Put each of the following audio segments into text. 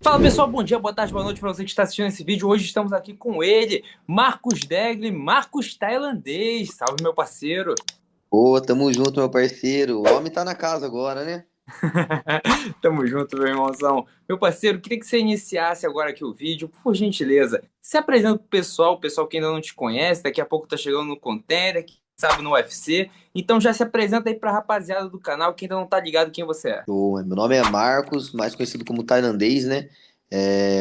Fala pessoal, bom dia, boa tarde, boa noite para você que está assistindo esse vídeo. Hoje estamos aqui com ele, Marcos Degli, Marcos Tailandês. Salve, meu parceiro. Ô, tamo junto, meu parceiro. O homem tá na casa agora, né? Tamo junto, meu irmãozão. Meu parceiro, queria que você iniciasse agora aqui o vídeo, por gentileza. Se apresenta pro pessoal, o pessoal que ainda não te conhece, daqui a pouco tá chegando no Contender, que sabe no UFC. Então já se apresenta aí pra rapaziada do canal que ainda não tá ligado quem você é. Meu nome é Marcos, mais conhecido como tailandês, né?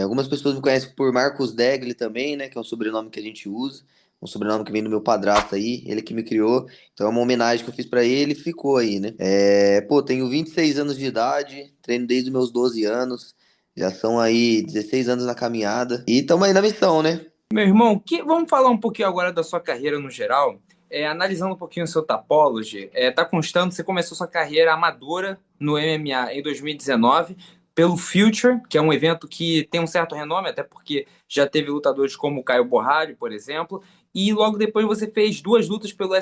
Algumas pessoas me conhecem por Marcos Degli também, né? Que é um sobrenome que a gente usa. Um sobrenome que vem do meu padrasto aí, ele que me criou. Então é uma homenagem que eu fiz pra ele e ficou aí, né? Tenho 26 anos de idade, treino desde os meus 12 anos. Já são aí 16 anos na caminhada. E tamo aí na missão, né? Meu irmão, vamos falar um pouquinho agora da sua carreira no geral. Analisando um pouquinho o seu Tapology, tá constando que você começou sua carreira amadora no MMA em 2019 pelo Future, que é um evento que tem um certo renome, até porque já teve lutadores como o Caio Borralho, por exemplo, e logo depois você fez duas lutas pelo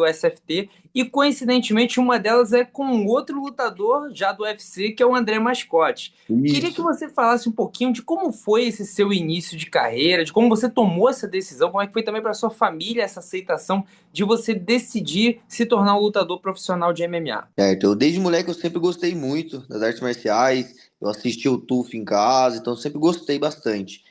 SFT, e coincidentemente uma delas é com outro lutador já do UFC, que é o André Mascote. Queria que Isso. você falasse um pouquinho de como foi esse seu início de carreira, de como você tomou essa decisão, como é que foi também para sua família essa aceitação de você decidir se tornar um lutador profissional de MMA. Certo, desde moleque eu sempre gostei muito das artes marciais, eu assisti o TUF em casa, então eu sempre gostei bastante.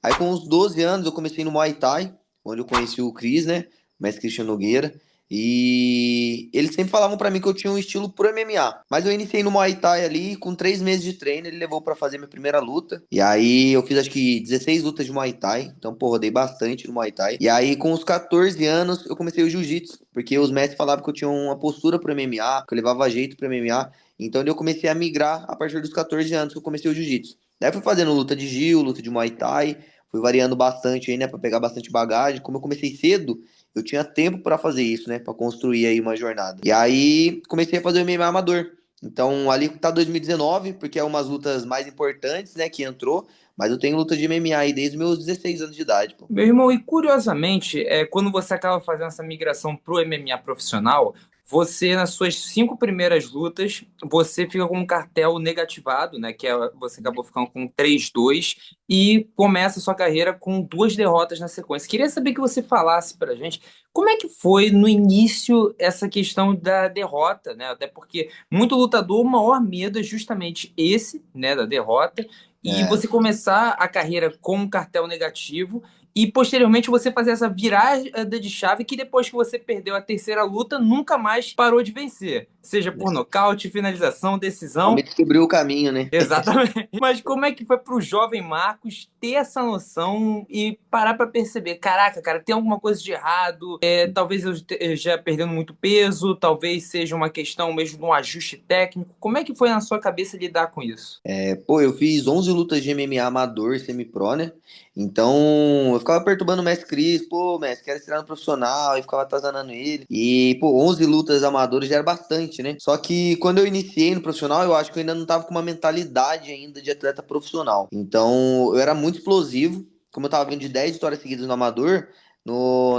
Aí com uns 12 anos eu comecei no Muay Thai, onde eu conheci o Cris, né, o mestre Christian Nogueira, e eles sempre falavam pra mim que eu tinha um estilo pro MMA, mas eu iniciei no Muay Thai ali, com 3 meses de treino ele levou pra fazer minha primeira luta, e aí eu fiz acho que 16 lutas de Muay Thai, então pô, rodei bastante no Muay Thai, e aí com os 14 anos eu comecei o Jiu-Jitsu, porque os mestres falavam que eu tinha uma postura pro MMA, que eu levava jeito pro MMA, então eu comecei a migrar a partir dos 14 anos que eu comecei o Jiu-Jitsu. Daí fui fazendo luta de Jiu, luta de Muay Thai, fui variando bastante aí, né, pra pegar bastante bagagem. Como eu comecei cedo, eu tinha tempo pra fazer isso, né, pra construir aí uma jornada. E aí comecei a fazer o MMA amador. Então ali tá 2019, porque é umas lutas mais importantes, né, que entrou, mas eu tenho luta de MMA aí desde meus 16 anos de idade, pô. Meu irmão, e curiosamente, quando você acaba fazendo essa migração pro MMA profissional, você, nas suas cinco primeiras lutas, você fica com um cartel negativado, né? Você acabou ficando com 3-2 e começa a sua carreira com duas derrotas na sequência. Queria saber que você falasse pra gente como é que foi no início essa questão da derrota, né? Até porque muito lutador, o maior medo é justamente esse, né, da derrota. E É, você começar a carreira com um cartel negativo e posteriormente você fazer essa virada de chave que depois que você perdeu a terceira luta, nunca mais parou de vencer. Seja por nocaute, finalização, só me decisão. descobriu o caminho, né? Exatamente. Mas como é que foi para o jovem Marcos ter essa noção e parar para perceber, caraca, cara, tem alguma coisa de errado? Talvez eu esteja perdendo muito peso, talvez seja uma questão mesmo de um ajuste técnico. Como é que foi na sua cabeça lidar com isso? Pô, eu fiz 11 lutas de MMA amador, semi-pro, né? Então, eu ficava perturbando o mestre Cris, pô, mestre, quero tirar no profissional, e ficava atazanando ele. E, pô, 11 lutas amadoras já era bastante, né? Só que quando eu iniciei no profissional, eu acho que eu ainda não tava com uma mentalidade ainda de atleta profissional. Então, eu era muito explosivo. Como eu tava vindo de 10 vitórias seguidas no amador,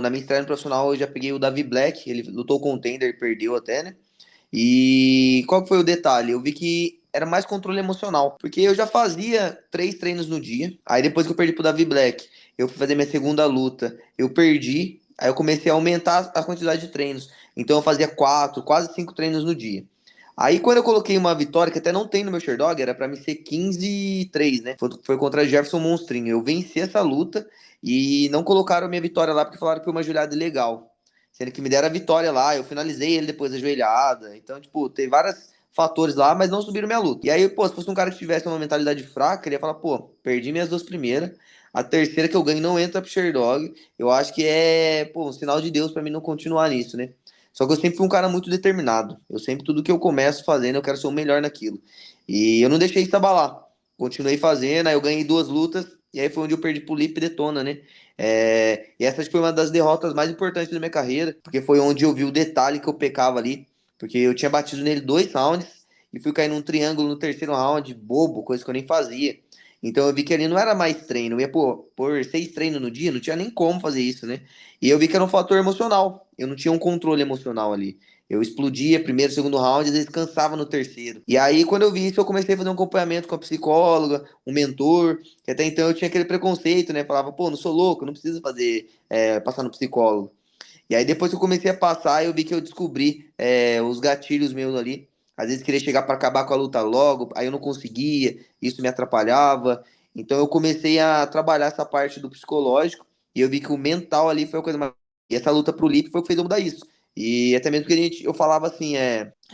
na minha estreia no profissional, eu já peguei o Davi Black, ele lutou com o Contender, perdeu até, né? E qual que foi o detalhe? Eu vi que era mais controle emocional, porque eu já fazia 3 treinos no dia. Aí depois que eu perdi pro Davi Black, eu fui fazer minha segunda luta, eu perdi. Aí eu comecei a aumentar a quantidade de treinos. Então eu fazia 4, quase 5 treinos no dia. Aí quando eu coloquei uma vitória, que até não tem no meu Sherdog, era pra mim ser 15-3, né? Foi contra Jefferson Monstrinho. Eu venci essa luta e não colocaram a minha vitória lá porque falaram que foi uma joelhada ilegal. Sendo que me deram a vitória lá, eu finalizei ele depois da joelhada. Então, tipo, teve vários fatores lá, mas não subiram minha luta. E aí, pô, se fosse um cara que tivesse uma mentalidade fraca, ele ia falar, pô, perdi minhas duas primeiras. A terceira que eu ganho não entra pro Sherdog. Eu acho que é, pô, um sinal de Deus pra mim não continuar nisso, né? Só que eu sempre fui um cara muito determinado. Eu sempre, tudo que eu começo fazendo, eu quero ser o melhor naquilo. E eu não deixei isso abalar. Continuei fazendo, aí eu ganhei duas lutas, e aí foi onde eu perdi pro Lipe Detona, né? E essa acho que foi uma das derrotas mais importantes da minha carreira, porque foi onde eu vi o detalhe que eu pecava ali. Porque eu tinha batido nele 2 rounds e fui cair num triângulo no terceiro round, bobo, coisa que eu nem fazia. Então eu vi que ali não era mais treino. Eu ia, pô, por 6 treinos no dia, não tinha nem como fazer isso, né? E eu vi que era um fator emocional. Eu não tinha um controle emocional ali. Eu explodia primeiro, segundo round, às vezes cansava no terceiro. E aí, quando eu vi isso, eu comecei a fazer um acompanhamento com a psicóloga, um mentor, que até então eu tinha aquele preconceito, né? Falava, pô, não sou louco, não preciso fazer, passar no psicólogo. E aí, depois que eu comecei a passar, eu vi que eu descobri os gatilhos meus ali. Às vezes queria chegar para acabar com a luta logo, aí eu não conseguia, isso me atrapalhava. Então eu comecei a trabalhar essa parte do psicológico e eu vi que o mental ali foi a coisa mais. E essa luta pro Lip foi o que fez eu mudar isso. E até mesmo que eu falava assim,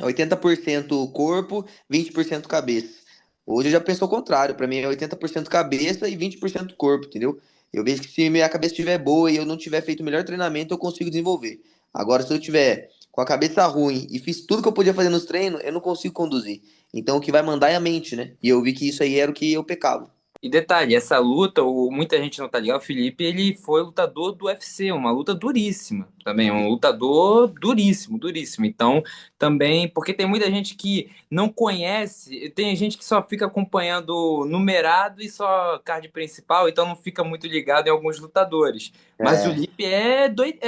80% corpo, 20% cabeça. Hoje eu já penso ao contrário, para mim é 80% cabeça e 20% corpo, entendeu? Eu vejo que se minha cabeça estiver boa e eu não tiver feito o melhor treinamento, eu consigo desenvolver. Agora, se eu tiver com a cabeça ruim e fiz tudo que eu podia fazer nos treinos, eu não consigo conduzir. Então, o que vai mandar é a mente, né? E eu vi que isso aí era o que eu pecava. E detalhe, essa luta, muita gente não tá ligado, o Felipe, ele foi lutador do UFC, uma luta duríssima também, um lutador duríssimo, duríssimo. Então, também, porque tem muita gente que não conhece, tem gente que só fica acompanhando numerado e só card principal, então não fica muito ligado em alguns lutadores. Mas o É, Lipe é doido,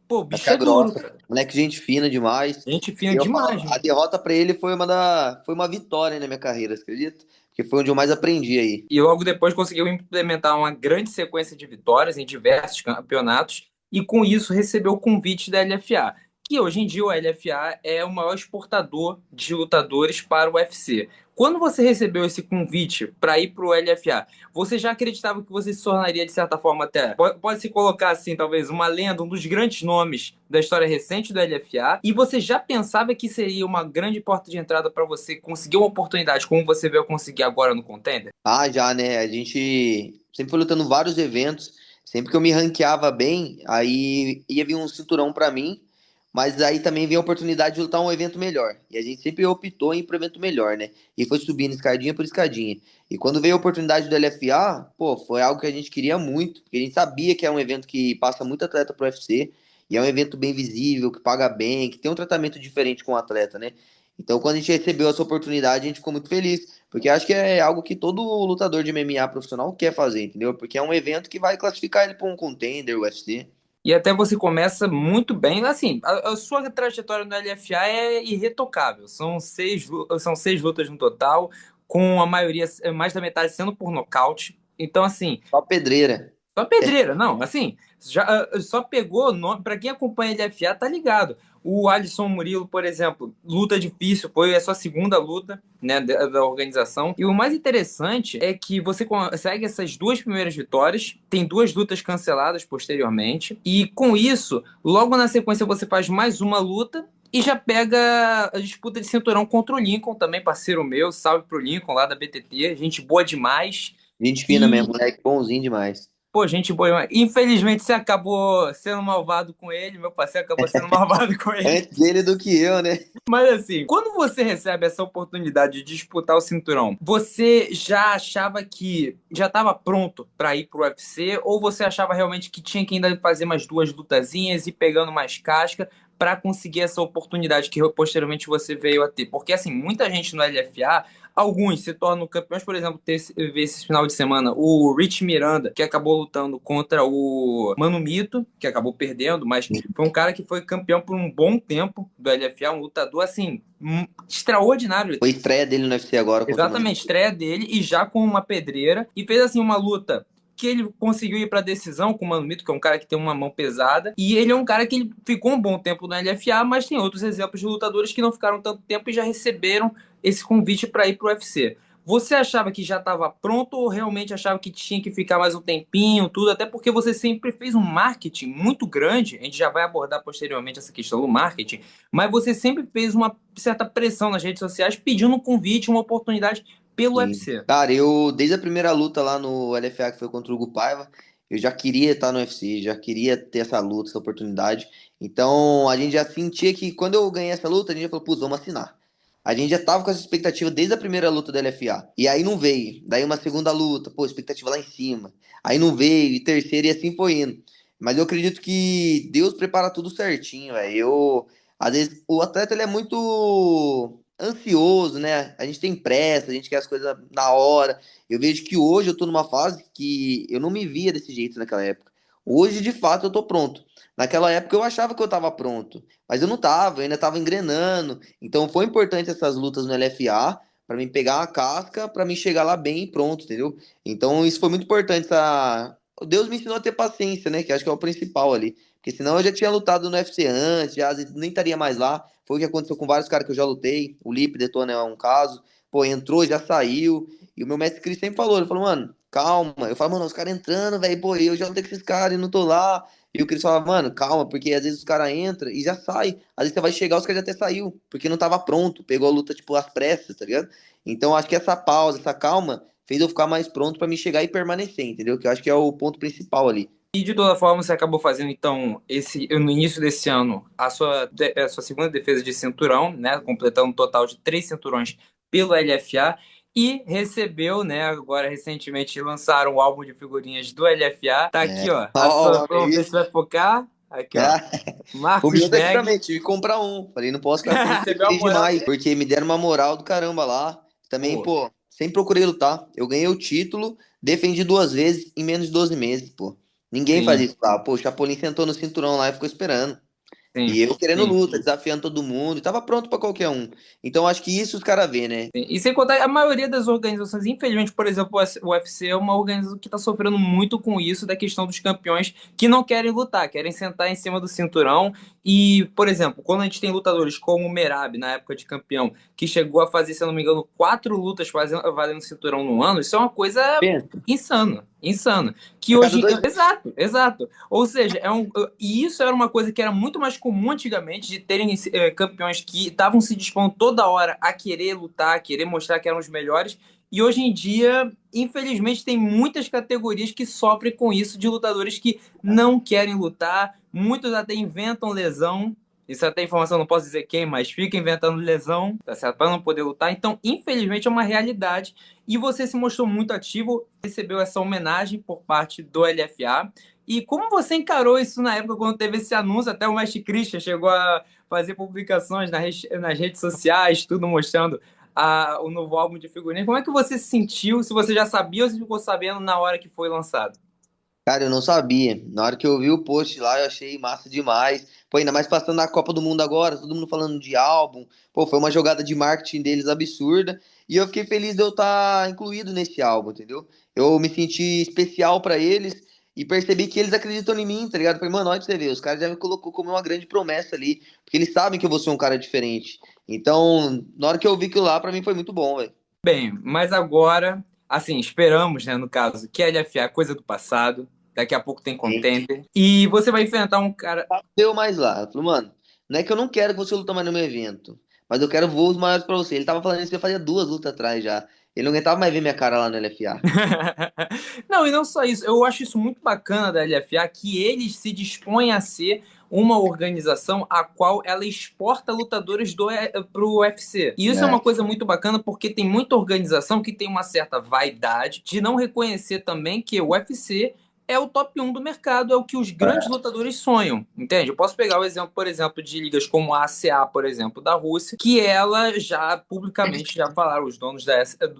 pô, o bicho casca é duro, grossa. cara. Moleque, gente fina demais. Gente fina E eu demais, falo, a mano. derrota pra ele foi uma vitória na minha carreira, você acredita? Porque foi onde eu mais aprendi aí. E logo depois conseguiu implementar uma grande sequência de vitórias em diversos campeonatos e com isso recebeu o convite da LFA, que hoje em dia o LFA é o maior exportador de lutadores para o UFC. Quando você recebeu esse convite para ir para o LFA, você já acreditava que você se tornaria, de certa forma, até, pode se colocar assim, talvez, uma lenda, um dos grandes nomes da história recente do LFA, e você já pensava que seria uma grande porta de entrada para você conseguir uma oportunidade, como você veio conseguir agora no Contender? Ah, já, né? A gente sempre foi lutando vários eventos. Sempre que eu me ranqueava bem, aí ia vir um cinturão pra mim, mas aí também veio a oportunidade de lutar um evento melhor. E a gente sempre optou em ir pro evento melhor, né? E foi subindo escadinha por escadinha. E quando veio a oportunidade do LFA, pô, foi algo que a gente queria muito, porque a gente sabia que é um evento que passa muito atleta pro UFC, e é um evento bem visível, que paga bem, que tem um tratamento diferente com o atleta, né? Então, quando a gente recebeu essa oportunidade, a gente ficou muito feliz. Porque acho que é algo que todo lutador de MMA profissional quer fazer, entendeu? Porque é um evento que vai classificar ele para um contender, UFC. E até você começa muito bem. Assim, a sua trajetória no LFA é irretocável. São seis lutas no total, com a maioria, mais da metade sendo por nocaute. Então, assim, Só pedreira. só pedreira, não, assim, já só pegou nome. Para quem acompanha LFA, tá ligado. O Alisson Murilo, por exemplo, luta difícil, foi a sua segunda luta, né, da organização. E o mais interessante é que você consegue essas duas primeiras vitórias, tem duas lutas canceladas posteriormente, e com isso, logo na sequência você faz mais uma luta e já pega a disputa de cinturão contra o Lincoln, também parceiro meu, salve pro Lincoln lá da BTT, gente boa demais. Gente fina E mesmo, moleque bonzinho demais. pô, gente boa demais. Infelizmente, você acabou sendo malvado com ele, meu parceiro acabou sendo malvado com ele. Antes dele do que eu, né? Mas assim, quando você recebe essa oportunidade de disputar o cinturão, você já achava que já estava pronto para ir pro UFC ou você achava realmente que tinha que ainda fazer mais duas lutazinhas e pegando mais casca para conseguir essa oportunidade que posteriormente você veio a ter? Porque assim, muita gente no LFA, alguns se tornam campeões, por exemplo, esse final de semana o Rich Miranda, que acabou lutando contra o Mano Mito, que acabou perdendo, mas foi um cara que foi campeão por um bom tempo do LFA, um lutador assim, extraordinário. Foi estreia dele no UFC agora contra o Mano. Exatamente, estreia dele e já com uma pedreira. E fez assim uma luta que ele conseguiu ir para decisão com o Mano Mito, que é um cara que tem uma mão pesada. E ele é um cara que ele ficou um bom tempo no LFA, mas tem outros exemplos de lutadores que não ficaram tanto tempo e já receberam esse convite para ir para o UFC. Você achava que já estava pronto ou realmente achava que tinha que ficar mais um tempinho, tudo? Até porque você sempre fez um marketing muito grande, a gente já vai abordar posteriormente essa questão do marketing, mas você sempre fez uma certa pressão nas redes sociais pedindo um convite, uma oportunidade pelo Sim. UFC. Cara, eu, desde a primeira luta lá no LFA, que foi contra o Hugo Paiva, eu já queria estar no UFC, já queria ter essa luta, essa oportunidade. Então, a gente já sentia que quando eu ganhei essa luta, a gente já falou, pô, vamos assinar. A gente já tava com essa expectativa desde a primeira luta do LFA. E aí não veio. Daí uma segunda luta, pô, expectativa lá em cima. Aí não veio, e terceira, e assim foi indo. Mas eu acredito que Deus prepara tudo certinho, velho. Às vezes, o atleta ele é muito ansioso, né? A gente tem pressa, a gente quer as coisas na hora. Eu vejo que hoje eu tô numa fase que eu não me via desse jeito naquela época. Hoje, de fato, eu tô pronto. Naquela época eu achava que eu tava pronto, mas eu não tava, eu ainda tava engrenando. Então foi importante essas lutas no LFA pra mim pegar uma casca, pra mim chegar lá bem e pronto, entendeu? Então isso foi muito importante. Deus me ensinou a ter paciência, né? Que acho que é o principal ali. Porque senão eu já tinha lutado no UFC antes, já nem estaria mais lá. Foi o que aconteceu com vários caras que eu já lutei. O Lipe Detona é um caso. Pô, entrou, já saiu. E o meu mestre Cris sempre falou, ele falou, mano, calma. Eu falo, mano, os caras entrando, velho, pô, eu já lutei com esses caras e não tô lá. E o Cris falava, mano, calma, porque às vezes os caras entram e já sai. Às vezes você vai chegar, os caras já até saiu, porque não tava pronto, pegou a luta, tipo, às pressas, tá ligado? Então acho que essa pausa, essa calma, fez eu ficar mais pronto pra me chegar e permanecer, entendeu? Que eu acho que é o ponto principal ali. E de toda forma, você acabou fazendo, então, no início desse ano, a sua segunda defesa de cinturão, né? Completando um total de 3 cinturões pelo LFA. E recebeu, né? Agora, recentemente, lançaram o álbum de figurinhas do LFA. Tá É. aqui, ó. Ó, Vamos ver se vai focar. Aqui, ó. o Marcos meu tá aqui Neg. também, tive que comprar um. Falei, não posso ficar sem, fiquei Recebeu a feliz moral demais, dele. porque me deram uma moral do caramba lá. Também, Pô, pô, sempre procurei lutar. Eu ganhei o título, defendi 2 vezes em menos de 12 meses, pô. Ninguém faz sim, isso lá. Pô, o Chapolin sentou no cinturão lá e ficou esperando. sim, E eu querendo sim. luta, desafiando todo mundo, e tava pronto pra qualquer um. Então acho que isso os caras vê, né? E sem contar, a maioria das organizações, infelizmente, por exemplo, o UFC é uma organização que está sofrendo muito com isso, da questão dos campeões que não querem lutar, querem sentar em cima do cinturão. E, por exemplo, quando a gente tem lutadores como o Merab, na época de campeão, que chegou a fazer, se eu não me engano, 4 lutas valendo cinturão no ano, isso é uma coisa Pensa, insana, insana. Que a cada hoje. 2 meses. Exato, exato. Ou seja, e isso era uma coisa que era muito mais comum antigamente, de terem campeões que estavam se dispondo toda hora a querer lutar, a querer mostrar que eram os melhores. E hoje em dia, infelizmente, tem muitas categorias que sofrem com isso, de lutadores que não querem lutar, muitos até inventam lesão. Isso até informação, não posso dizer quem, mas fica inventando lesão, tá certo? Para não poder lutar. Então, infelizmente, é uma realidade. E você se mostrou muito ativo, recebeu essa homenagem por parte do LFA. E como você encarou isso na época quando teve esse anúncio? Até o Mestre Christian chegou a fazer publicações nas redes sociais, tudo mostrando o novo álbum de figurinhas. Como é que você se sentiu? Se você já sabia ou se ficou sabendo na hora que foi lançado? Cara, eu não sabia. Na hora que eu vi o post lá, eu achei massa demais. Pô, ainda mais passando na Copa do Mundo agora, todo mundo falando de álbum. Pô, foi uma jogada de marketing deles absurda. E eu fiquei feliz de eu estar incluído nesse álbum, entendeu? Eu me senti especial pra eles e percebi que eles acreditam em mim, tá ligado? Falei, mano, olha pra você ver, os caras já me colocou como uma grande promessa ali, porque eles sabem que eu vou ser um cara diferente. Então, na hora que eu vi aquilo lá, pra mim foi muito bom, velho. Bem, mas agora, assim, esperamos, né, no caso, que a LFA é coisa do passado. Daqui a pouco tem contender. E você vai enfrentar um cara. Deu mais lá. Ela falou, mano, não é que eu não quero que você luta mais no meu evento, mas eu quero voos maiores pra você. Ele tava falando isso, eu fazia 2 lutas atrás já. Ele não aguentava mais ver minha cara lá no LFA. Não, e não só isso. Eu acho isso muito bacana da LFA, que eles se dispõem a ser uma organização a qual ela exporta lutadores para o UFC. E isso é uma É, coisa muito bacana porque tem muita organização que tem uma certa vaidade de não reconhecer também que o UFC é o top 1 do mercado, é o que os grandes lutadores sonham, entende? Eu posso pegar o exemplo, por exemplo, de ligas como a ACA, por exemplo, da Rússia, que ela já publicamente já falaram, os donos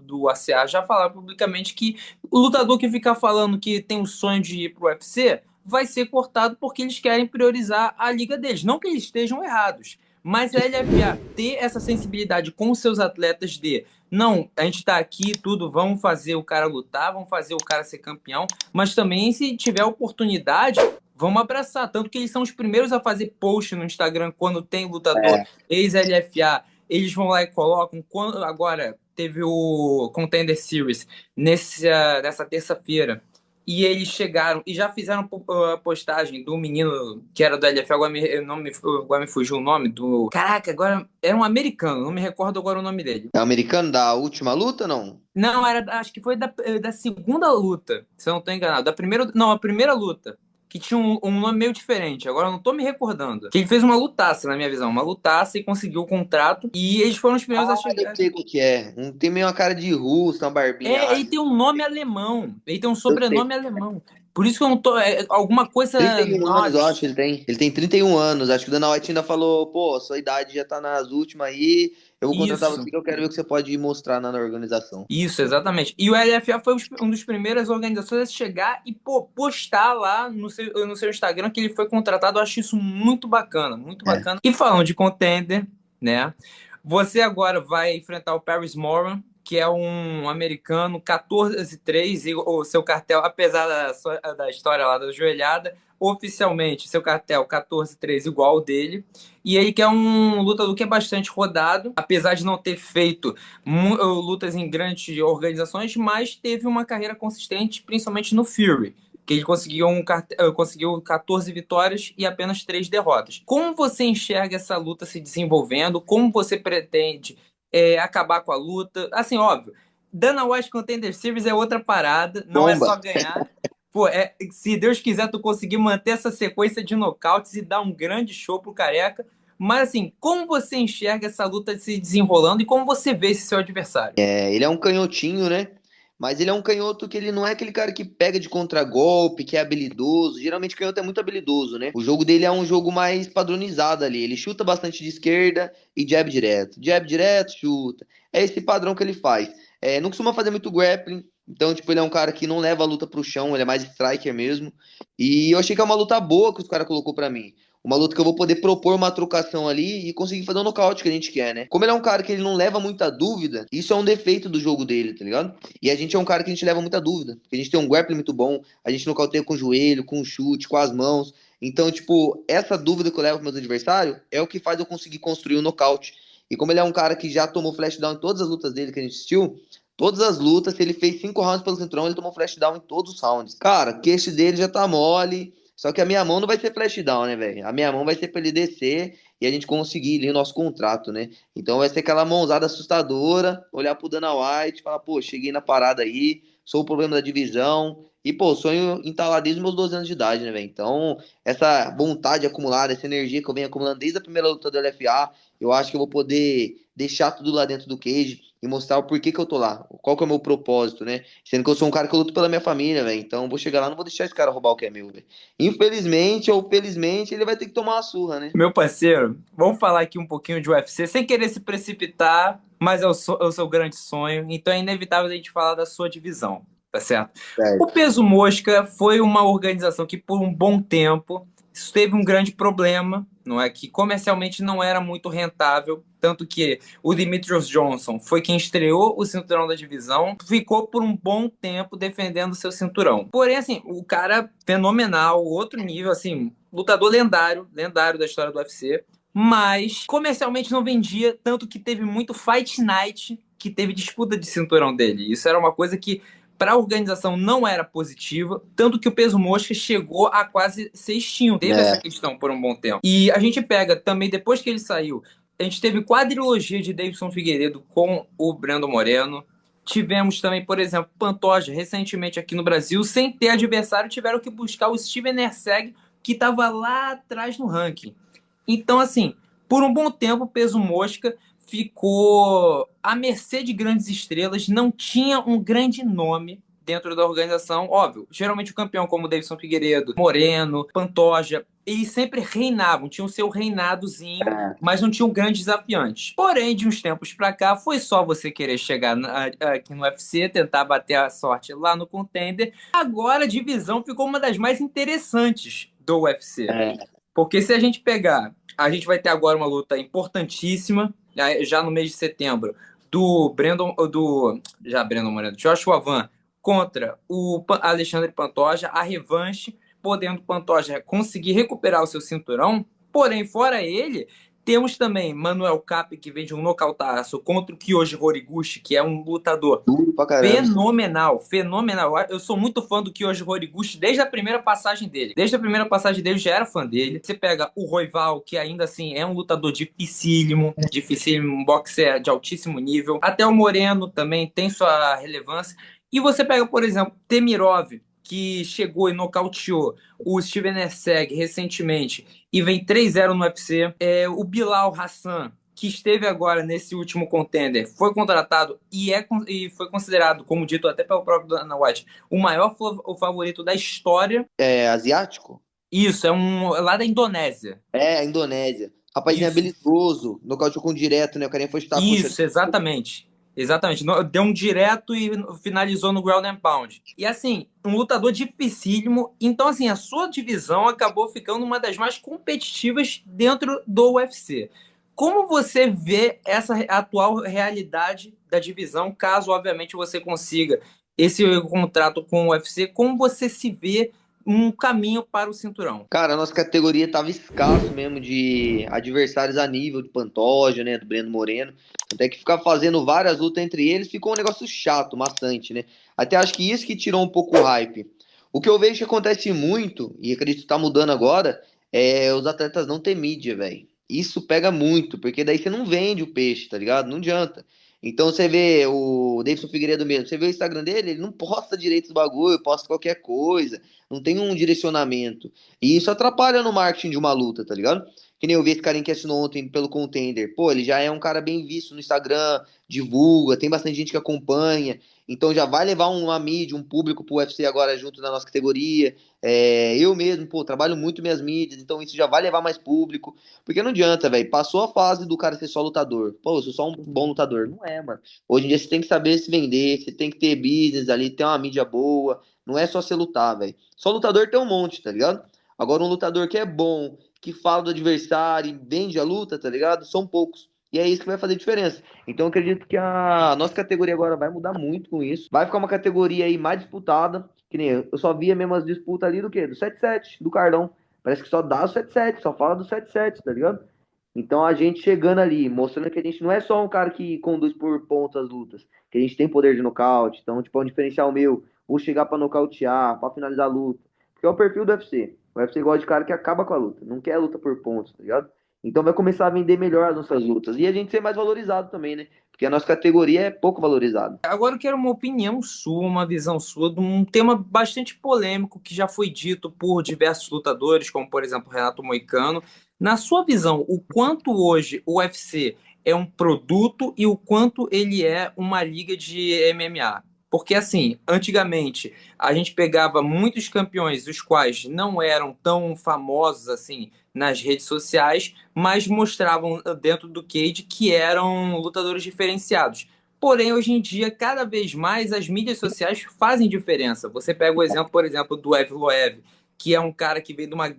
do ACA já falaram publicamente que o lutador que ficar falando que tem o sonho de ir pro UFC vai ser cortado porque eles querem priorizar a liga deles. Não que eles estejam errados, mas a LFA ter essa sensibilidade com os seus atletas de não, a gente tá aqui, tudo, vamos fazer o cara lutar, vamos fazer o cara ser campeão, mas também se tiver oportunidade, vamos abraçar. Tanto que eles são os primeiros a fazer post no Instagram quando tem lutador é. ex-LFA, eles vão lá e colocam. Quando, agora teve o Contender Series nessa terça-feira. E eles chegaram e já fizeram a postagem do menino que era do LFA, agora me fugiu o nome do. Caraca, agora era um americano, não me recordo agora o nome dele. É o americano da última luta, não? Não, acho que foi da segunda luta, se eu não estou enganado. Da primeira, não, a primeira luta, que tinha um nome meio diferente, agora eu não estou me recordando. Que ele fez uma lutaça, na minha visão, uma lutaça e conseguiu o contrato. E eles foram os primeiros a Eu chegar. sei qual que é. Tem meio uma cara de russo, uma barbinha lá. Ele tem um nome alemão, ele tem um Eu sei. sobrenome alemão. Por isso que eu não tô. Alguma coisa 31 anos, eu Nod. acho, ele tem. Ele tem 31 anos. Acho que o Dana White ainda falou, pô, sua idade já tá nas últimas aí. eu vou contratar Isso. você que eu quero ver o que você pode mostrar na organização. Isso, exatamente. E o LFA foi um dos primeiras organizações a chegar e pô, postar lá no seu Instagram que ele foi contratado. Eu acho isso muito bacana, muito É. bacana. E falando de contender, né? Você agora vai enfrentar o Paris Moran, que é um americano 14-3, e o seu cartel, apesar da história lá da joelhada, oficialmente seu cartel 14-3 igual ao dele. E ele que é um lutador que é bastante rodado, apesar de não ter feito lutas em grandes organizações, mas teve uma carreira consistente, principalmente no Fury, que ele conseguiu 14 vitórias e apenas 3 derrotas. Como você enxerga essa luta se desenvolvendo? Como você pretende acabar com a luta? Assim, óbvio, Dana White Contender Series é outra parada, não é Bomba! só ganhar. Pô, se Deus quiser, tu conseguir manter essa sequência de nocautes e dar um grande show pro Careca. Mas assim, como você enxerga essa luta se desenrolando e como você vê esse seu adversário? Ele é um canhotinho, né? Mas ele é um canhoto que ele não é aquele cara que pega de contragolpe, que é habilidoso. Geralmente canhoto é muito habilidoso, né? O jogo dele é um jogo mais padronizado ali. Ele chuta bastante de esquerda e jab direto. Jab direto, chuta. É esse padrão que ele faz. Não costuma fazer muito grappling. Então, tipo, ele é um cara que não leva a luta pro chão, ele é mais striker mesmo. E eu achei que é uma luta boa que os caras colocou pra mim. Uma luta que eu vou poder propor uma trocação ali e conseguir fazer o nocaute que a gente quer, né? Como ele é um cara que ele não leva muita dúvida, isso é um defeito do jogo dele, tá ligado? E a gente é um cara que a gente leva muita dúvida. A gente tem um grappling muito bom, a gente nocauteia com o joelho, com o chute, com as mãos. Então, tipo, essa dúvida que eu levo para meus adversários é o que faz eu conseguir construir o nocaute. E como ele é um cara que já tomou flashdown em todas as lutas dele que a gente assistiu, todas as lutas, se ele fez 5 rounds pelo cinturão, ele tomou flashdown em todos os rounds. Cara, o queixo dele já tá mole. Só que a minha mão não vai ser flashdown, né, velho? A minha mão vai ser pra ele descer e a gente conseguir ali o nosso contrato, né? Então vai ser aquela mãozada assustadora, olhar pro Dana White, falar, pô, cheguei na parada aí, sou o problema da divisão. E, pô, sonho entalado desde os meus 12 anos de idade, né, velho? Então, essa vontade acumulada, essa energia que eu venho acumulando desde a primeira luta do LFA, eu acho que eu vou poder deixar tudo lá dentro do cage e mostrar o porquê que eu tô lá, qual que é o meu propósito, né? Sendo que eu sou um cara que eu luto pela minha família, velho. Então, eu vou chegar lá, não vou deixar esse cara roubar o que é meu, velho. Infelizmente ou felizmente, ele vai ter que tomar uma surra, né? Meu parceiro, vamos falar aqui um pouquinho de UFC, sem querer se precipitar, mas é o seu grande sonho, então é inevitável a gente falar da sua divisão, tá certo? O Certo. Peso Mosca foi uma organização que, por um bom tempo, isso teve um grande problema, não é? Que comercialmente não era muito rentável, tanto que o Demetrius Johnson foi quem estreou o cinturão da divisão, ficou por um bom tempo defendendo o seu cinturão. Porém, assim, o cara fenomenal, outro nível, assim, lutador lendário, lendário da história do UFC, mas comercialmente não vendia, tanto que teve muito Fight Night que teve disputa de cinturão dele. Isso era uma coisa que para a organização não era positiva, tanto que o peso mosca chegou a quase ser extinto. Teve essa É, questão por um bom tempo. E a gente pega também, depois que ele saiu, a gente teve quadrilogia de Davidson Figueiredo com o Brando Moreno. Tivemos também, por exemplo, Pantoja, recentemente aqui no Brasil, sem ter adversário, tiveram que buscar o Steven Erceg, que estava lá atrás no ranking. Então, assim, por um bom tempo, o peso mosca ficou à mercê de grandes estrelas, não tinha um grande nome dentro da organização. Óbvio, geralmente o campeão, como Davidson Figueiredo, Moreno, Pantoja, eles sempre reinavam, tinham seu reinadozinho, mas não tinham grandes desafiantes. Porém, de uns tempos pra cá, foi só você querer chegar aqui no UFC, tentar bater a sorte lá no Contender. Agora a divisão ficou uma das mais interessantes do UFC. é. Porque se a gente pegar, a gente vai ter agora uma luta importantíssima, já no mês de setembro, Brandon Moreno, Joshua Van contra o Alexandre Pantoja, a revanche, podendo Pantoja conseguir recuperar o seu cinturão. Porém, fora ele, temos também Manuel Cap, que vem de um nocautaço, contra o Kyoji Horiguchi, que é um lutador Duro pra caramba. fenomenal, fenomenal. Eu sou muito fã do Kyoji Horiguchi desde a primeira passagem dele. Desde a primeira passagem dele, eu já era fã dele. Você pega o Royval, que ainda assim é um lutador dificílimo, dificílimo, um boxer de altíssimo nível. Até o Moreno também tem sua relevância. E você pega, por exemplo, Temirov, que chegou e nocauteou o Steven Erceg recentemente e vem 3-0 no UFC. O Bilal Hassan, que esteve agora nesse último contender, foi contratado e foi considerado, como dito até pelo próprio Dana White, o maior o favorito da história. É asiático? Isso, lá da Indonésia. É, a Indonésia. Rapazinho Isso. habilidoso, nocauteou com direto, né? O carinha foi chutar a coxa. Isso, exatamente. Exatamente. Deu um direto e finalizou no ground and pound. E assim, um lutador dificílimo. Então, assim, a sua divisão acabou ficando uma das mais competitivas dentro do UFC. Como você vê essa atual realidade da divisão, caso, obviamente, você consiga esse contrato com o UFC, como você se vê um caminho para o cinturão? Cara, a nossa categoria tava escasso mesmo de adversários a nível de Pantoja, né? Do Breno Moreno. Até que ficar fazendo várias lutas entre eles ficou um negócio chato, maçante, né? Até acho que isso que tirou um pouco o hype. O que eu vejo que acontece muito, e acredito que tá mudando agora, é os atletas não ter mídia, velho. Isso pega muito, porque daí você não vende o peixe, tá ligado? Não adianta. Então você vê o Davidson Figueiredo mesmo, você vê o Instagram dele, ele não posta direito os bagulho, posta qualquer coisa, não tem um direcionamento. E isso atrapalha no marketing de uma luta, tá ligado? Que nem eu vi esse carinha que assinou ontem pelo Contender. Pô, ele já é um cara bem visto no Instagram, divulga, tem bastante gente que acompanha. Então já vai levar uma mídia, um público pro UFC agora junto na nossa categoria. Eu mesmo, pô, trabalho muito minhas mídias, então isso já vai levar mais público. Porque não adianta, velho. Passou a fase do cara ser só lutador. Pô, eu sou só um bom lutador. Não é, mano. Hoje em dia você tem que saber se vender, você tem que ter business ali, ter uma mídia boa. Não é só você lutar, velho. Só lutador tem um monte, tá ligado? Agora, um lutador que é bom, que fala do adversário e vende a luta, tá ligado? São poucos. E é isso que vai fazer diferença. Então, eu acredito que a nossa categoria agora vai mudar muito com isso. Vai ficar uma categoria aí mais disputada. Que nem eu só via mesmo as disputas ali do quê? Do 7-7, do Cardão. Parece que só dá o 7-7, só fala do 7-7, tá ligado? Então, a gente chegando ali, mostrando que a gente não é só um cara que conduz por pontos as lutas, que a gente tem poder de nocaute. Então, tipo, é um diferencial meu. Vou chegar pra nocautear, pra finalizar a luta. Porque é o perfil do UFC. O UFC gosta de cara que acaba com a luta, não quer luta por pontos, tá ligado? Então vai começar a vender melhor as nossas lutas. E a gente ser mais valorizado também, né? Porque a nossa categoria é pouco valorizada. Agora eu quero uma opinião sua, uma visão sua de um tema bastante polêmico que já foi dito por diversos lutadores, como por exemplo Renato Moicano. Na sua visão, o quanto hoje o UFC é um produto e o quanto ele é uma liga de MMA? Porque assim, antigamente a gente pegava muitos campeões, os quais não eram tão famosos assim nas redes sociais, mas mostravam dentro do cage que eram lutadores diferenciados. Porém, hoje em dia, cada vez mais as mídias sociais fazem diferença. Você pega o exemplo, por exemplo, do Evloev, que é um cara que vem de uma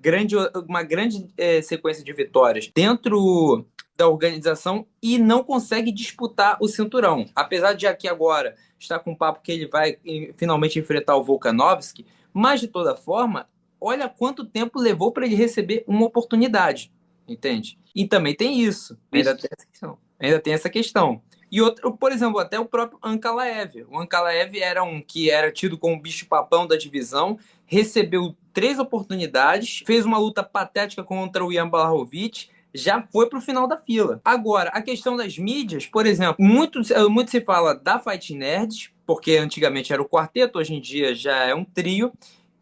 grande sequência de vitórias dentro da organização e não consegue disputar o cinturão. Apesar de aqui agora estar com o papo que ele vai finalmente enfrentar o Volkanovski, mas de toda forma, olha quanto tempo levou para ele receber uma oportunidade, entende? E também tem isso, ainda Isso. tem essa questão. Ainda tem essa questão. E outro, por exemplo, até o próprio Ankalaev. O Ankalaev era um que era tido como bicho-papão da divisão, recebeu 3 oportunidades, fez uma luta patética contra o Jan Blachowicz, já foi para o final da fila. Agora, a questão das mídias, por exemplo, muito se fala da Fight Nerds, porque antigamente era o quarteto, hoje em dia já é um trio,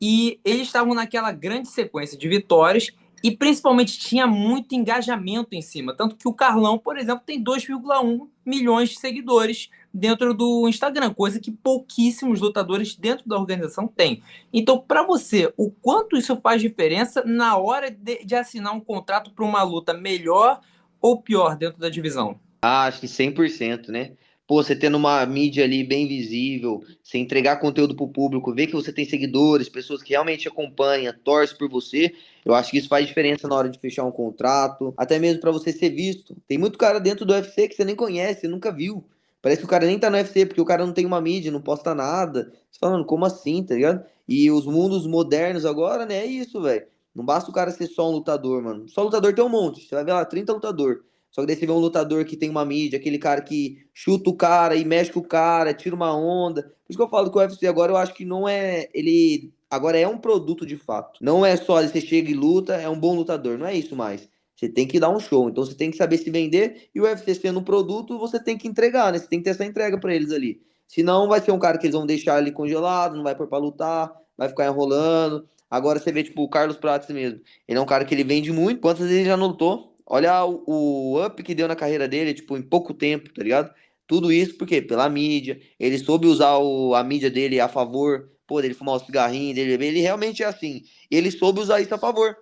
e eles estavam naquela grande sequência de vitórias e principalmente tinha muito engajamento em cima. Tanto que o Carlão, por exemplo, tem 2,1 milhões de seguidores dentro do Instagram, coisa que pouquíssimos lutadores dentro da organização têm. Então, para você, o quanto isso faz diferença na hora de assinar um contrato para uma luta melhor ou pior dentro da divisão? Ah, acho que 100%, né? Pô, você tendo uma mídia ali bem visível, você entregar conteúdo pro público, ver que você tem seguidores, pessoas que realmente acompanham, torcem por você, eu acho que isso faz diferença na hora de fechar um contrato, até mesmo pra você ser visto. Tem muito cara dentro do UFC que você nem conhece, você nunca viu. Parece que o cara nem tá no UFC, porque o cara não tem uma mídia, não posta nada. Você falando, como assim, tá ligado? E os mundos modernos agora, né, é isso, velho. Não basta o cara ser só um lutador, mano. Só lutador tem um monte. Você vai ver lá, 30 lutador. Só que daí você vê um lutador que tem uma mídia, aquele cara que chuta o cara e mexe com o cara, tira uma onda. Por isso que eu falo que o UFC agora eu acho que não é. Ele agora é um produto de fato. Não é só você chega e luta, é um bom lutador. Não é isso mais. Você tem que dar um show. Então você tem que saber se vender. E o UFC sendo um produto, você tem que entregar, né? Você tem que ter essa entrega pra eles ali. Senão vai ser um cara que eles vão deixar ali congelado, não vai pôr pra lutar, vai ficar enrolando. Agora você vê, tipo, o Carlos Prates mesmo. Ele é um cara que ele vende muito. Quantas vezes ele já não lutou? Olha o up que deu na carreira dele, tipo, em pouco tempo, tá ligado? Tudo isso porque pela mídia, ele soube usar a mídia dele a favor, pô, dele fumar o cigarrinho dele, ele realmente é assim. Ele soube usar isso a favor.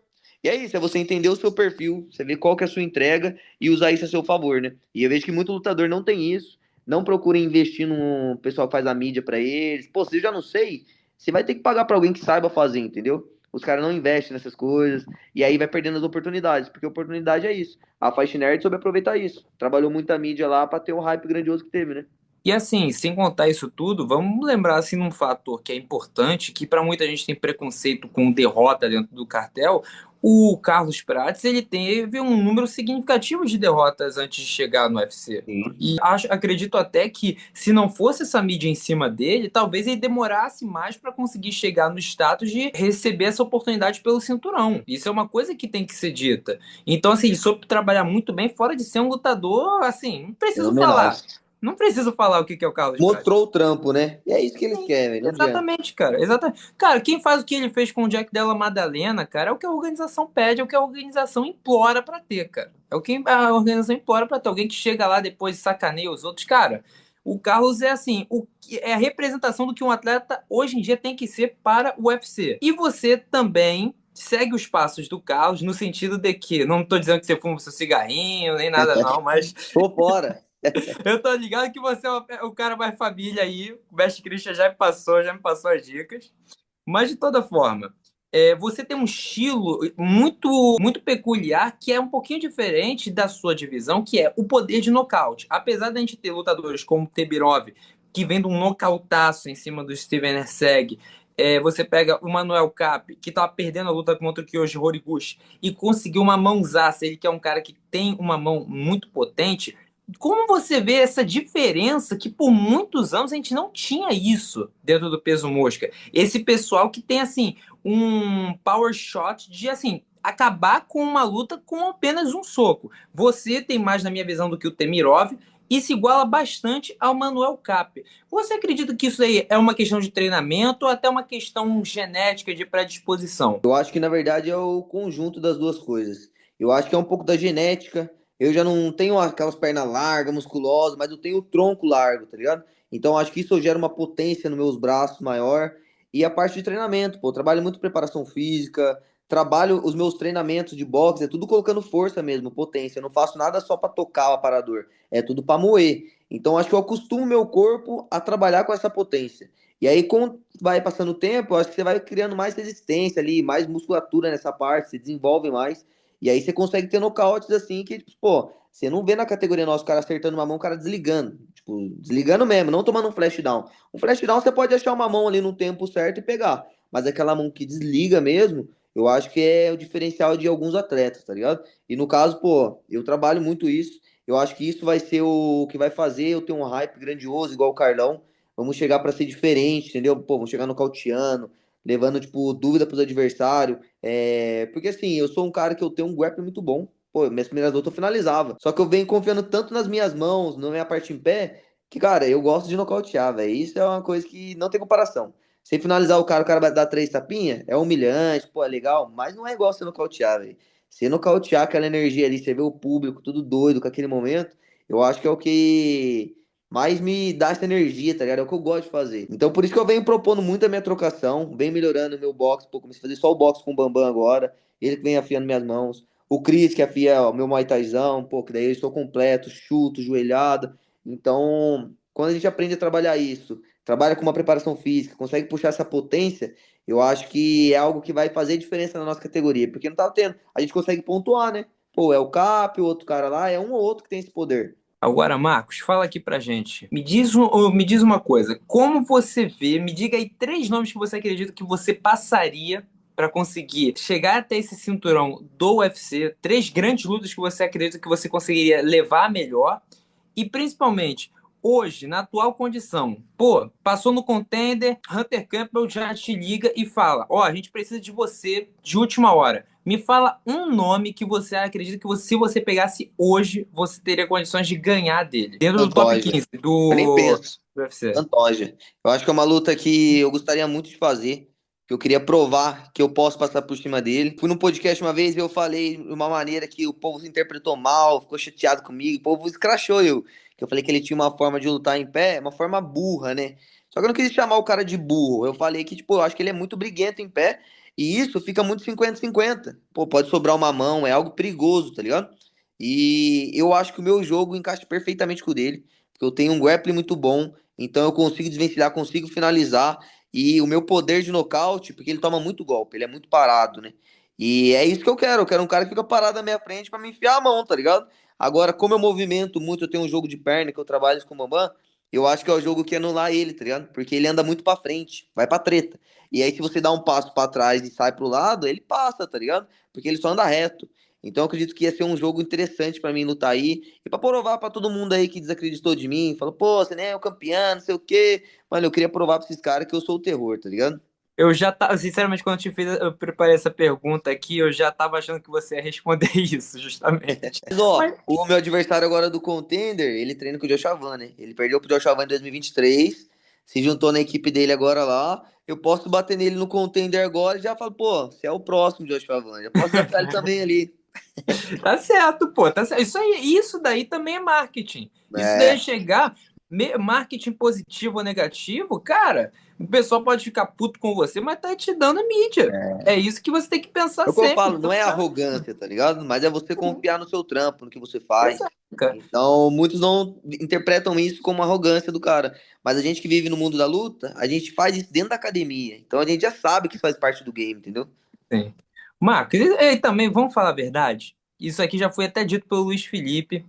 E é isso, é você entender o seu perfil, você ver qual que é a sua entrega e usar isso a seu favor, né? E eu vejo que muito lutador não tem isso, não procura investir no pessoal que faz a mídia pra eles. Pô, se eu já não sei, você vai ter que pagar pra alguém que saiba fazer, entendeu? Os caras não investem nessas coisas e aí vai perdendo as oportunidades, porque oportunidade é isso. A Fight Nerd soube aproveitar isso. Trabalhou muita mídia lá pra ter o hype grandioso que teve, né? E assim, sem contar isso tudo, vamos lembrar assim num fator que é importante, que para muita gente tem preconceito com derrota dentro do cartel. O Carlos Prates, ele teve um número significativo de derrotas antes de chegar no UFC. Sim. E acredito até que se não fosse essa mídia em cima dele, talvez ele demorasse mais para conseguir chegar no status de receber essa oportunidade pelo cinturão. Isso é uma coisa que tem que ser dita. Então, assim, ele soube trabalhar muito bem, fora de ser um lutador, assim, não preciso Fenomenal. falar. Não preciso falar o que é o Carlos Prates. Mostrou o trampo, né? E é isso que eles Sim, querem, não adianta. exatamente, cara. Exatamente. Cara, quem faz o que ele fez com o Jack Della Madalena, cara, é o que a organização pede, é o que a organização implora pra ter, cara. É o que a organização implora pra ter. Alguém que chega lá depois e sacaneia os outros. Cara, o Carlos é assim, é a representação do que um atleta hoje em dia tem que ser para o UFC. E você também segue os passos do Carlos, no sentido de que, não tô dizendo que você fuma seu cigarrinho, nem nada não, mas Tô fora. eu tô ligado que você é o cara mais família aí. O Best Christian já me passou as dicas. Mas de toda forma, você tem um estilo muito peculiar que é um pouquinho diferente da sua divisão, que é o poder de nocaute. Apesar da gente ter lutadores como o Tebirov, que vem de um nocautaço em cima do Steven Erceg, você pega o Manuel Cap, que estava perdendo a luta contra o Kyoji Horiguchi, e conseguiu uma mãozaça, ele que é um cara que tem uma mão muito potente. Como você vê essa diferença que por muitos anos a gente não tinha isso dentro do peso mosca? Esse pessoal que tem assim um power shot de assim acabar com uma luta com apenas um soco. Você tem mais na minha visão do que o Temirov e se iguala bastante ao Manuel Cap. Você acredita que isso aí é uma questão de treinamento ou até uma questão genética de predisposição? Eu acho que na verdade é o conjunto das duas coisas. Eu acho que é um pouco da genética. Eu já não tenho aquelas pernas largas, musculosas, mas eu tenho o tronco largo, tá ligado? Então acho que isso gera uma potência nos meus braços maior. E a parte de treinamento, pô, eu trabalho muito preparação física, trabalho os meus treinamentos de boxe, é tudo colocando força mesmo, potência. Eu não faço nada só pra tocar o aparador, é tudo pra moer. Então acho que eu acostumo meu corpo a trabalhar com essa potência. E aí, com vai passando o tempo, eu acho que você vai criando mais resistência ali, mais musculatura nessa parte, se desenvolve mais. E aí você consegue ter nocautes assim que, tipo, pô, você não vê na categoria nossa o cara acertando uma mão, o cara desligando. Tipo, desligando mesmo, não tomando um flash down. Um flash down você pode achar uma mão ali no tempo certo e pegar. Mas aquela mão que desliga mesmo, eu acho que é o diferencial de alguns atletas, tá ligado? E no caso, pô, eu trabalho muito isso. Eu acho que isso vai ser o que vai fazer eu ter um hype grandioso, igual o Carlão. Vamos chegar para ser diferente, entendeu? Pô, vamos chegar nocauteando, levando, tipo, dúvida pros adversários. Porque, assim, eu sou um cara que eu tenho um grappling muito bom. Pô, minhas primeiras lutas eu finalizava. Só que eu venho confiando tanto nas minhas mãos, na minha parte em pé, que, cara, eu gosto de nocautear, velho. Isso é uma coisa que não tem comparação. Você finalizar o cara vai dar três tapinhas, é humilhante, pô, é legal, mas não é igual você nocautear, velho. Você nocautear aquela energia ali, você vê o público tudo doido com aquele momento, eu acho que é o que mais me dá essa energia, tá ligado? É o que eu gosto de fazer. Então, por isso que eu venho propondo muito a minha trocação, venho melhorando o meu boxe. Pô, comecei a fazer só o boxe com o Bambam agora, ele que vem afiando minhas mãos. O Cris, que afia o meu Muay Thaizão, pô, que daí eu estou completo, chuto, joelhada. Então, quando a gente aprende a trabalhar isso, trabalha com uma preparação física, consegue puxar essa potência, eu acho que é algo que vai fazer diferença na nossa categoria, porque não tá tendo. A gente consegue pontuar, né? Pô, é o Cap, o outro cara lá, é um ou outro que tem esse poder. Agora, Marcos, fala aqui pra gente. Me diz uma coisa. Como você vê? Me diga aí três nomes que você acredita que você passaria para conseguir chegar até esse cinturão do UFC. Três grandes lutas que você acredita que você conseguiria levar melhor. E principalmente, hoje, na atual condição, pô, passou no contender, Hunter Campbell já te liga e fala: Ó, a gente precisa de você de última hora. Me fala um nome que você acredita que se você pegasse hoje, você teria condições de ganhar dele. Dentro do top Pantoja. 15 Eu nem penso. do UFC. Pantoja. Eu acho que é uma luta que eu gostaria muito de fazer. Que eu queria provar que eu posso passar por cima dele. Fui num podcast uma vez e eu falei de uma maneira que o povo se interpretou mal, ficou chateado comigo, o povo escrachou eu. Que eu falei que ele tinha uma forma de lutar em pé, uma forma burra, né? Só que eu não quis chamar o cara de burro. Eu falei que, tipo, eu acho que ele é muito briguento em pé E isso fica muito 50-50. Pô, pode sobrar uma mão, é algo perigoso, tá ligado? E eu acho que o meu jogo encaixa perfeitamente com o dele, porque eu tenho um grappling muito bom, então eu consigo desvencilhar, consigo finalizar, e o meu poder de nocaute, porque ele toma muito golpe, ele é muito parado, né? E é isso que eu quero um cara que fica parado na minha frente pra me enfiar a mão, tá ligado? Agora, como eu movimento muito, eu tenho um jogo de perna que eu trabalho com o Bambam, eu acho que é o jogo que anular ele, tá ligado? Porque ele anda muito pra frente, vai pra treta. E aí, se você dá um passo pra trás e sai pro lado, ele passa, tá ligado? Porque ele só anda reto. Então, eu acredito que ia ser um jogo interessante pra mim lutar aí. E pra provar pra todo mundo aí que desacreditou de mim, falou, pô, você nem é o campeão, não sei o quê. Mano, eu queria provar pra esses caras que eu sou o terror, tá ligado? Eu já tava, sinceramente, quando eu preparei essa pergunta aqui, eu já tava achando que você ia responder isso, justamente. Mas, ó, Mas, o meu adversário agora do Contender, ele treina com o Josh Avan, né? Ele perdeu pro Josh Avan em 2023, se juntou na equipe dele agora lá. Eu posso bater nele no Contender agora e já falo, pô, você é o próximo Josh Avan. Já posso desafiar ele também ali. tá certo, pô, tá certo. Isso aí, isso daí também é marketing. Isso daí é É, chegar, marketing positivo ou negativo, cara, o pessoal pode ficar puto com você, mas tá te dando mídia. É isso que você tem que pensar é o que eu sempre. falo, Então, não é tá. arrogância, tá ligado? Mas é você confiar no seu trampo, no que você faz. Exato, cara. Então, muitos não interpretam isso como arrogância do cara. Mas a gente que vive no mundo da luta, a gente faz isso dentro da academia. Então a gente já sabe que faz parte do game, entendeu? Sim. Marcos, e também, vamos falar a verdade? Isso aqui já foi até dito pelo Luiz Felipe,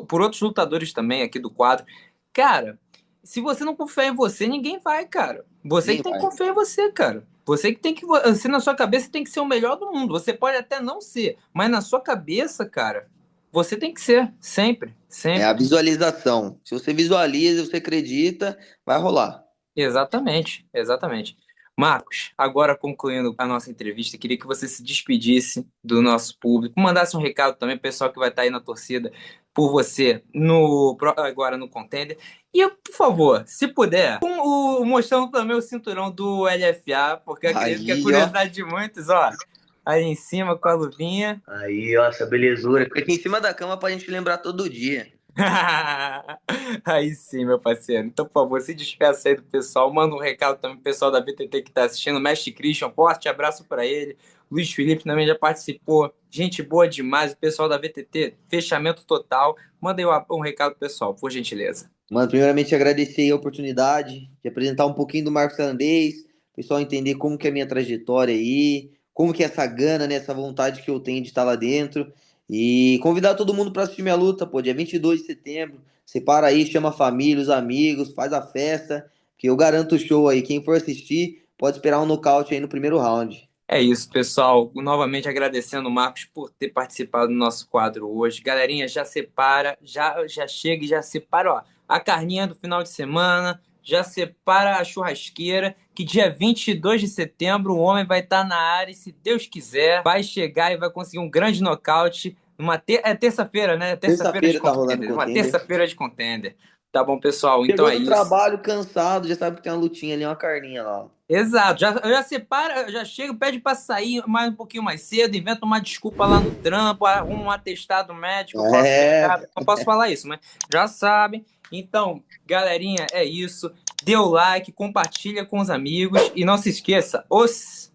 por outros lutadores também aqui do quadro. Cara, se você não confiar em você, ninguém vai, cara. Você que Ninguém tem que vai. confiar em você, cara. Você que tem que. Você na sua cabeça tem que ser o melhor do mundo. Você pode até não ser, mas na sua cabeça, cara, você tem que ser. Sempre. É a Sempre. visualização. Se você visualiza, você acredita, vai rolar. Exatamente, exatamente. Marcos, agora concluindo a nossa entrevista, queria que você se despedisse do nosso público, mandasse um recado também pro pessoal que vai estar aí na torcida por você agora no Contender. E, por favor, se puder, mostrando também o cinturão do LFA, porque eu acredito que é Aí, ó. curiosidade de muitos, ó. Aí em cima com a luvinha. Aí, ó, essa belezura. Fica aqui em cima da cama pra gente lembrar todo dia. Aí sim, meu parceiro. Então, por favor, se despeça aí do pessoal. Manda um recado também pro pessoal da VTT que tá assistindo. Mestre Christian, forte abraço para ele. Luiz Felipe também já participou. Gente boa demais. O pessoal da VTT, fechamento total. Manda aí um recado pro pessoal, por gentileza. Mano, primeiramente agradecer a oportunidade de apresentar um pouquinho do Marcos Irlandês, o pessoal entender como que é a minha trajetória aí, como que é essa gana, né, essa vontade que eu tenho de estar lá dentro. E convidar todo mundo para assistir minha luta, pô, dia 22 de setembro. Separa aí, chama a família, os amigos, faz a festa, que eu garanto o show aí. Quem for assistir, pode esperar um nocaute aí no primeiro round. É isso, pessoal. Novamente agradecendo o Marcos por ter participado do nosso quadro hoje. Galerinha, já separa, já chega e já separa, ó, a carninha do final de semana, já separa a churrasqueira, que dia 22 de setembro o homem vai estar na área e, se Deus quiser, vai chegar e vai conseguir um grande nocaute. É terça-feira, né? Terça-feira de Terça-feira tá rolando contender. Uma contender. terça-feira de contender. Tá bom, pessoal? Então Chegou é do isso. trabalho cansado, já sabe que tem uma lutinha ali, uma carninha lá. Exato, já separa, já chega, pede para sair mais um pouquinho mais cedo, inventa uma desculpa lá no trampo, arruma um atestado médico falsificado. É, Não posso falar isso, mas já sabem. Então, galerinha, é isso. Dê o like, compartilha com os amigos e não se esqueça, os